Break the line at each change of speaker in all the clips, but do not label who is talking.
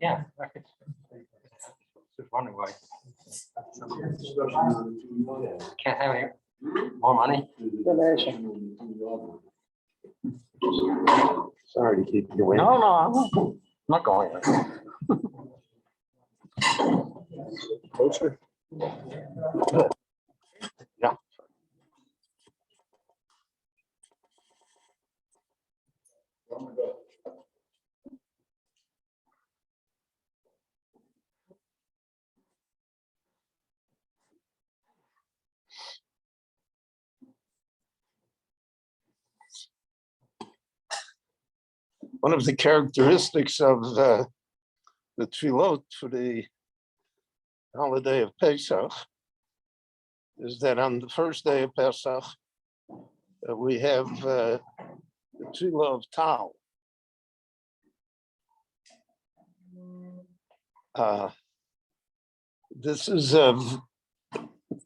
Yeah. Just wondering why. Can't have any more money.
Sorry to keep you waiting.
No, I'm not going.
Closer.
Yeah.
One of the characteristics of the tefillot for the holiday of Pesach is that on the first day of Pesach, we have the tefillah of Tal.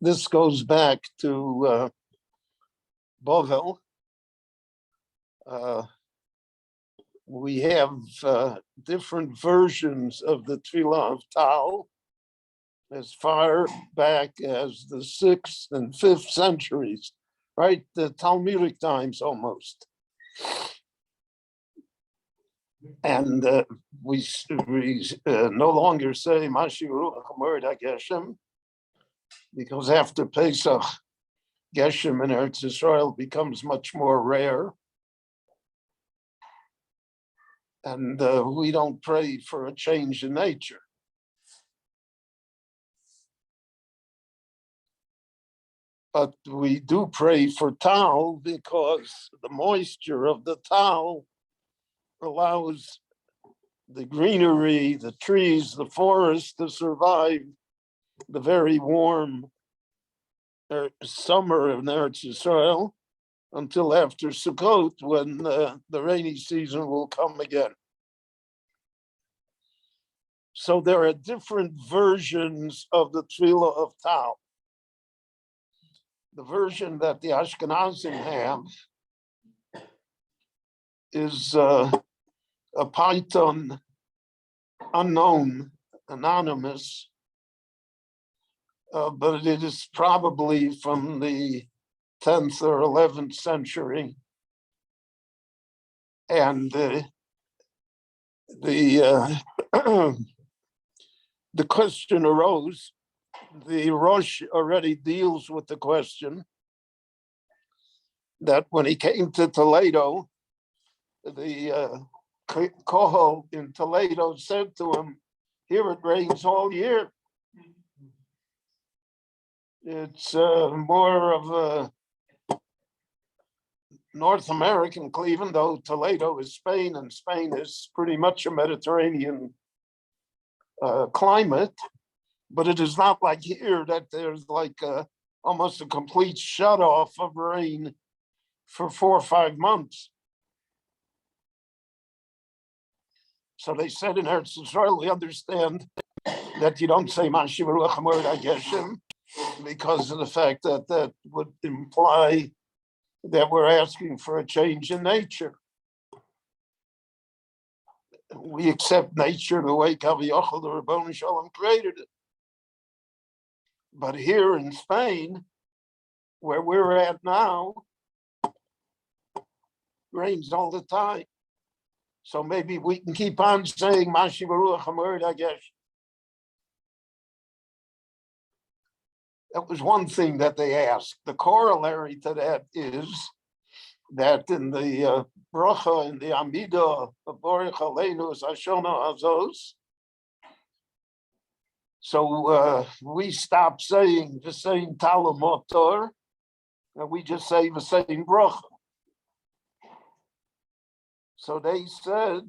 This goes back to Bovel. We have different versions of the tefillah of Tal as far back as the 6th and 5th centuries, right? The Talmudic times almost. And we no longer say Mashiach Maariv Geshem, because after Pesach, Geshem in Eretz Yisrael becomes much more rare. And we don't pray for a change in nature. But we do pray for Tal because the moisture of the Tal allows the greenery, the trees, the forest to survive the very warm summer in Eretz Yisrael until after Sukkot, when the rainy season will come again. So there are different versions of the tefillah of Tal. The version that the Ashkenazim have is a Python unknown, anonymous, but it is probably from the 10th or 11th century. And the question arose, the Rosh already deals with the question that when he came to Toledo, the Kohol in Toledo said to him, here it rains all year. It's more of a North American, even though Toledo is Spain, and Spain is pretty much a Mediterranean climate, but it is not like here that there's like almost a complete shut off of rain for 4 or 5 months. So they said in Eretz Yisrael, we understand that you don't say Mashiach Maariv Geshem because of the fact that that would imply that we're asking for a change in nature. We accept nature the way Kaviyachal, the Rabboni Shalom, created it. But here in Spain, where we're at now, rains all the time. So maybe we can keep on saying Mashiach Maariv Geshem. That was one thing that they asked. The corollary to that is that in the bracha, in the Amidah of Baruch Aleinu Hashono Hazos, so we stop saying the same Talamotor, and we just say the same bracha. So they said,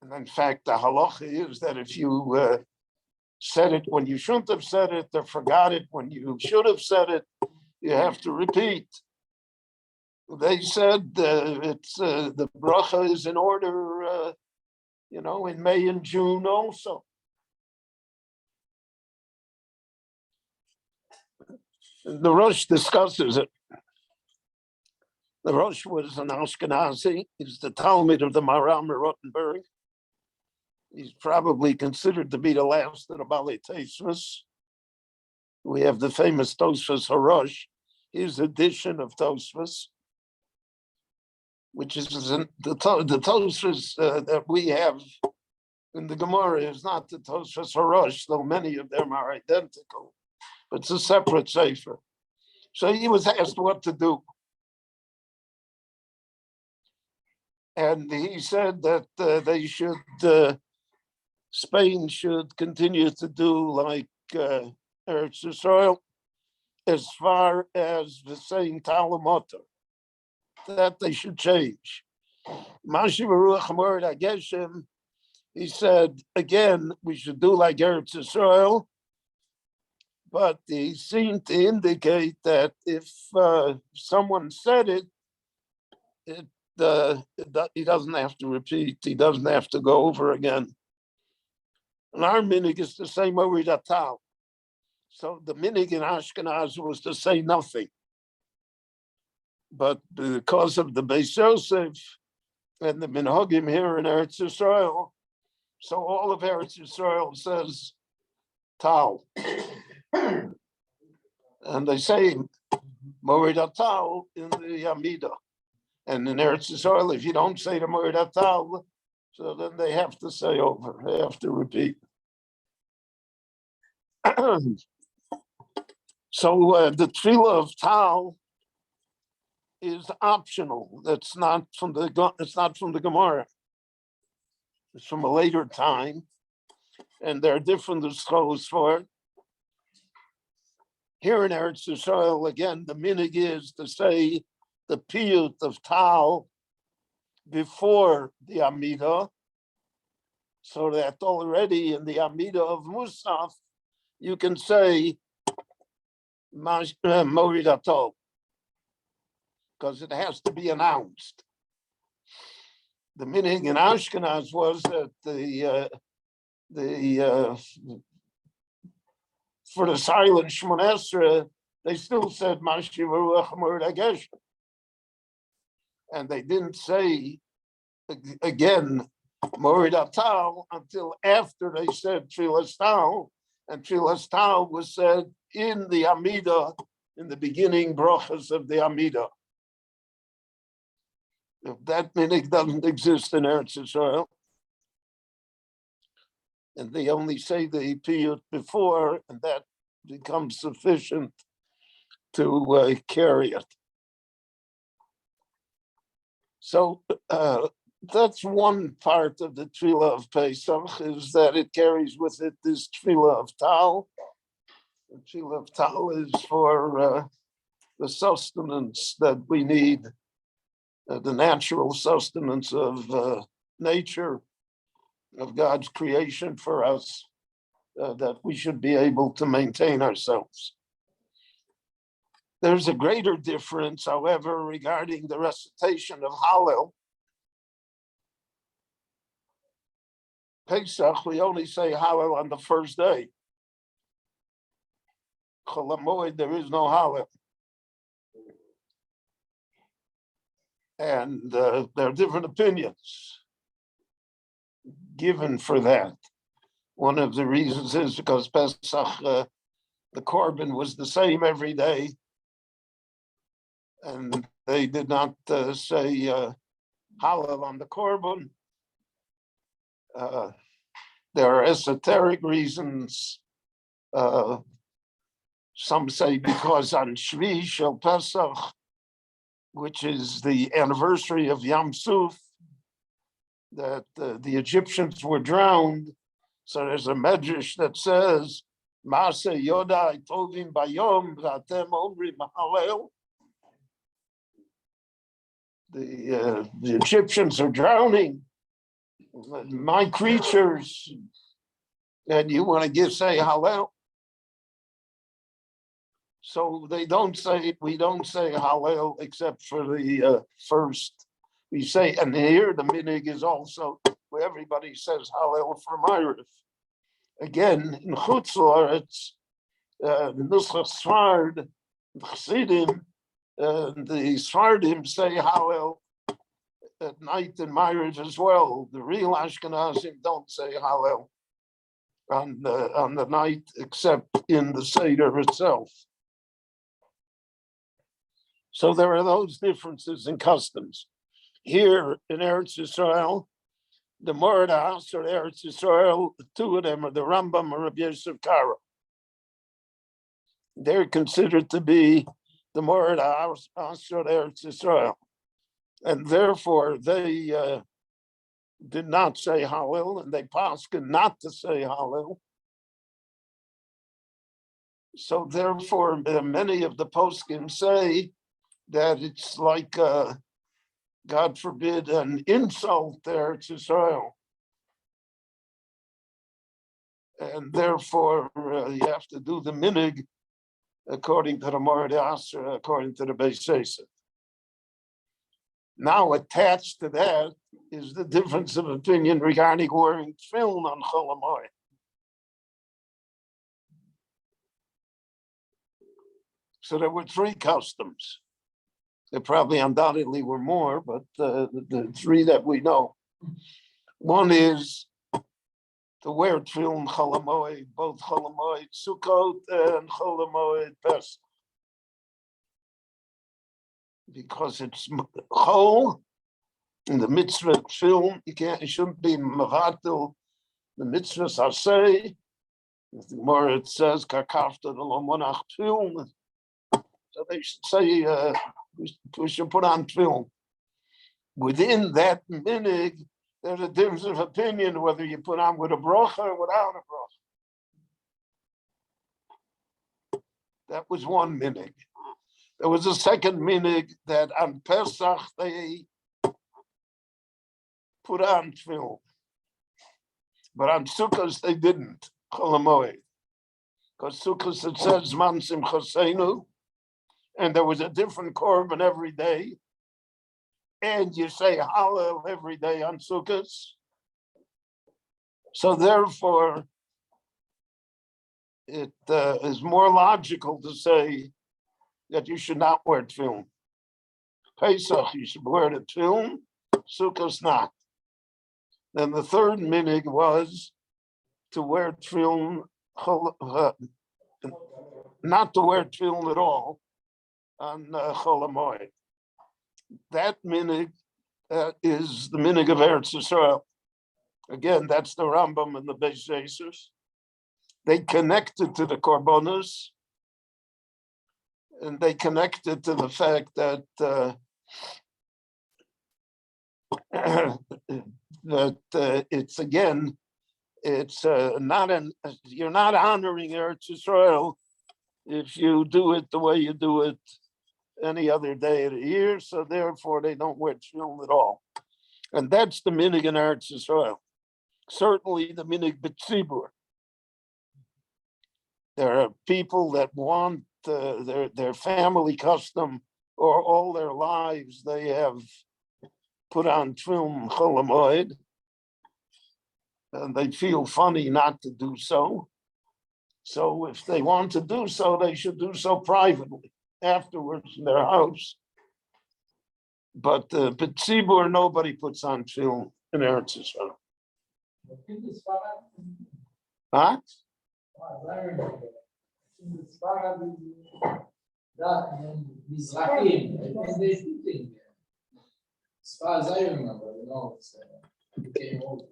and in fact, the halacha is that if you said it when you shouldn't have said it, or forgot it when you should have said it, you have to repeat. They said it's the bracha is in order, in May and June also. The Rosh discusses it. The Rosh was an Ashkenazi. He's the Talmud of the Maharam Rottenberg. He's probably considered to be the last of the Balei Tosfos. We have the famous Tosfos Harosh, his edition of Tosfos, which is the Tosfos that we have in the Gemara is not the Tosfos Harosh, though many of them are identical, but it's a separate sefer. So he was asked what to do. And he said that Spain should continue to do like Eretz Yisrael as far as the same Talamoto, that they should change. Mashi Baruch Hamor Ageshem, he said, again, we should do like Eretz Yisrael, but he seemed to indicate that if someone said it, he doesn't have to repeat, he doesn't have to go over again. And our minig is to say Morid Atal. So the minig in Ashkenaz was to say nothing. But because of the Beis Yosef and the Minhagim here in Eretz Yisrael, so all of Eretz Yisrael says Tal. And they say Morid Atal in the Yamida. And in Eretz Yisrael, if you don't say the Morid Atal, so then they have to say over, they have to repeat. So the tefillah of Tal is optional. It's not from the Gemara. It's from a later time, and there are different scholars for it. Here in Eretz Yisrael, again, the minig is to say the piyut of Tal before the Amidah, so that already in the Amidah of Musaf, you can say Morid Atol, because it has to be announced. The minig in Ashkenaz was that for the silent Shmoneh Esrei, they still said Mashi Baruch Morid Ageshem. And they didn't say again Morid Atal until after they said Tfilas Tal, and Tfilas Tal was said in the Amidah, in the beginning brachas of the Amidah. If that minig doesn't exist in Eretz Yisrael, and they only say the piyut before, and that becomes sufficient to carry it. So that's one part of the tefillah of Pesach, is that it carries with it this tefillah of Tal. The tefillah of Tal is for the sustenance that we need, the natural sustenance of nature, of God's creation for us, that we should be able to maintain ourselves. There's a greater difference, however, regarding the recitation of Hallel. Pesach, we only say Hallel on the first day. Chol HaMoed, there is no Hallel. And there are different opinions given for that. One of the reasons is because Pesach, the korban was the same every day, and they did not say Hallel on the korban. There are esoteric reasons. Some say because on Shvi Shel Pesach, which is the anniversary of Yam Suf, that the Egyptians were drowned. So there's a medrash that says, Maaseh Yodai Tovim Bayom V'atem Omrim Hallel. The Egyptians are drowning, my creatures, and you want to say Hallel? So we don't say Hallel except for the first. We say, and here the minig is also where everybody says Hallel for Maariv. Again, in Chutz La'aretz, Nusach Sfard, the Chassidim, the Sfardim say Hallel at night in Maariv as well. The real Ashkenazim don't say Hallel on the night except in the Seder itself. So there are those differences in customs. Here in Eretz Yisrael, the Moed HaAsar Eretz Yisrael, the two of them are the Rambam and Rabbi Yosef Karo. They're considered to be the Moed HaAsar Eretz Yisrael. And therefore, they did not say Hallel, and they paskin not to say Hallel. So therefore, many of the poskim say that it's like, God forbid, an insult there to Israel. And therefore, you have to do the minig according to the Moed HaAsar, according to the Beis Yosef. Now, attached to that is the difference of opinion regarding wearing tefillin on Chol Hamoed. So there were three customs. There probably undoubtedly were more, but the three that we know. One is to wear tefillin Chol Hamoed, both Chol Hamoed Sukkot and Chol Hamoed Pesach. Because it's Chol, in the mitzvah tefillin, you shouldn't be mevatel the mitzvahs asay. The Gemara it says kakafta the lo monach tefillin. So they should say we should put on tefillin. Within that minig, there's a difference of opinion whether you put on with a bracha or without a bracha. That was one minig. There was a second minig that on Pesach they put on tefillin, but on Sukkot they didn't. Chol Hamoed, because Sukkot it says Man Simchaseinu, and there was a different korban every day, and you say Hallel every day on Sukkot. So therefore, it is more logical to say that you should not wear tefillin. Pesach, you should wear the tefillin, Sukkot not. Then the third minig was to wear tefillin, not to wear tefillin at all on Chol Hamoed. That minig is the minig of Eretz Yisrael. Again, that's the Rambam and the Beis Yosef. They connected to the korbanos, and they connected to the fact that it's again, it's you're not honoring Eretz Yisrael if you do it the way you do it any other day of the year. So therefore, they don't wear tefillin at all, and that's the minig in Eretz Yisrael. Certainly, the minig b'tzibur. There are people that want their family custom, or all their lives they have put on tefillin Chol Hamoed, and they feel funny not to do so. So if they want to do so, they should do so privately afterwards in their house. But b'tzibur, nobody puts on tefillin in Eretz Yisrael. Huh?
As far as I remember, it came over.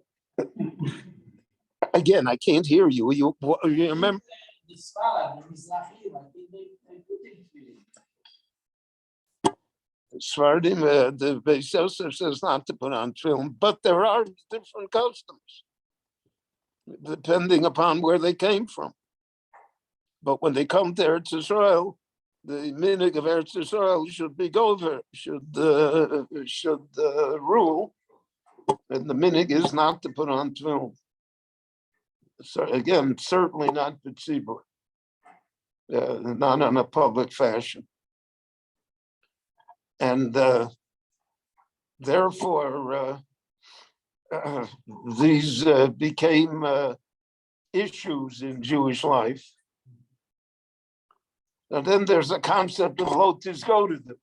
Again, I can't hear you. You remember?
The Sfarad, the Mizrahim, I think they put it
Svardim, the Beis Yosef says not to put on tefillin, but there are different customs depending upon where they came from. But when they come to Eretz Yisrael, the minig of Eretz Yisrael should be gover, should rule, and the minig is not to put on tefillin. So again, certainly not b'tzibur. not in a public fashion. And therefore, these became issues in Jewish life. And then there's a concept of lo tizgodim,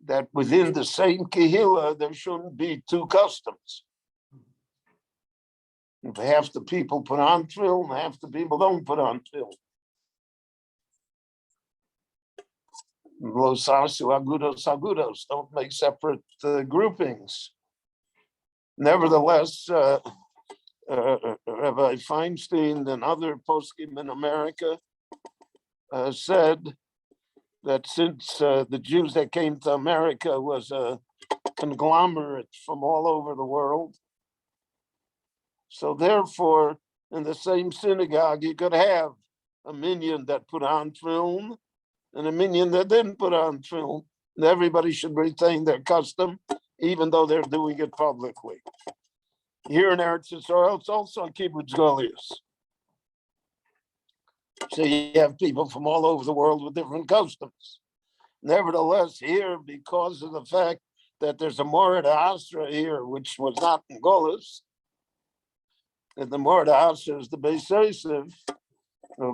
that within the same kehillah, there shouldn't be two customs. If half the people put on tefillin, half the people don't put on tefillin. Lo sasu agudos agudos, don't make separate groupings. Nevertheless, Rabbi Feinstein and other poskim in America said that since the Jews that came to America was a conglomerate from all over the world, so therefore, in the same synagogue, you could have a minyan that put on tefillin and a minyan that didn't put on tefillin. And everybody should retain their custom, even though they're doing it publicly. Here in Eretz Yisrael, it's also a kibbutz golius. So you have people from all over the world with different customs. Nevertheless, here, because of the fact that there's a Morid Asra here, which was not in Golis, and the Morid Asra is the Beis Yosef,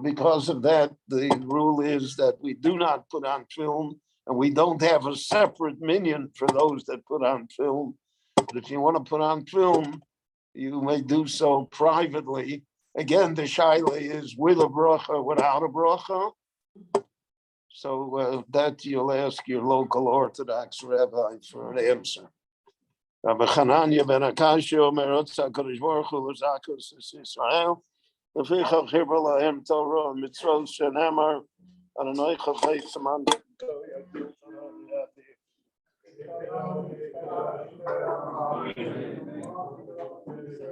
because of that, the rule is that we do not put on tefillin, and we don't have a separate minyan for those that put on tefillin. But if you want to put on tefillin, you may do so privately. Again, the shaila is with a bracha, without a bracha. So that you'll ask your local Orthodox rabbi for an answer. Rabbi Chananya ben Akashi Omer Otza Kodesh Baruch Hu L'Zakos Yisrael Lefichach Hibra Lahem Torah Mitzvot Shenemar Adonai Chavei Saman.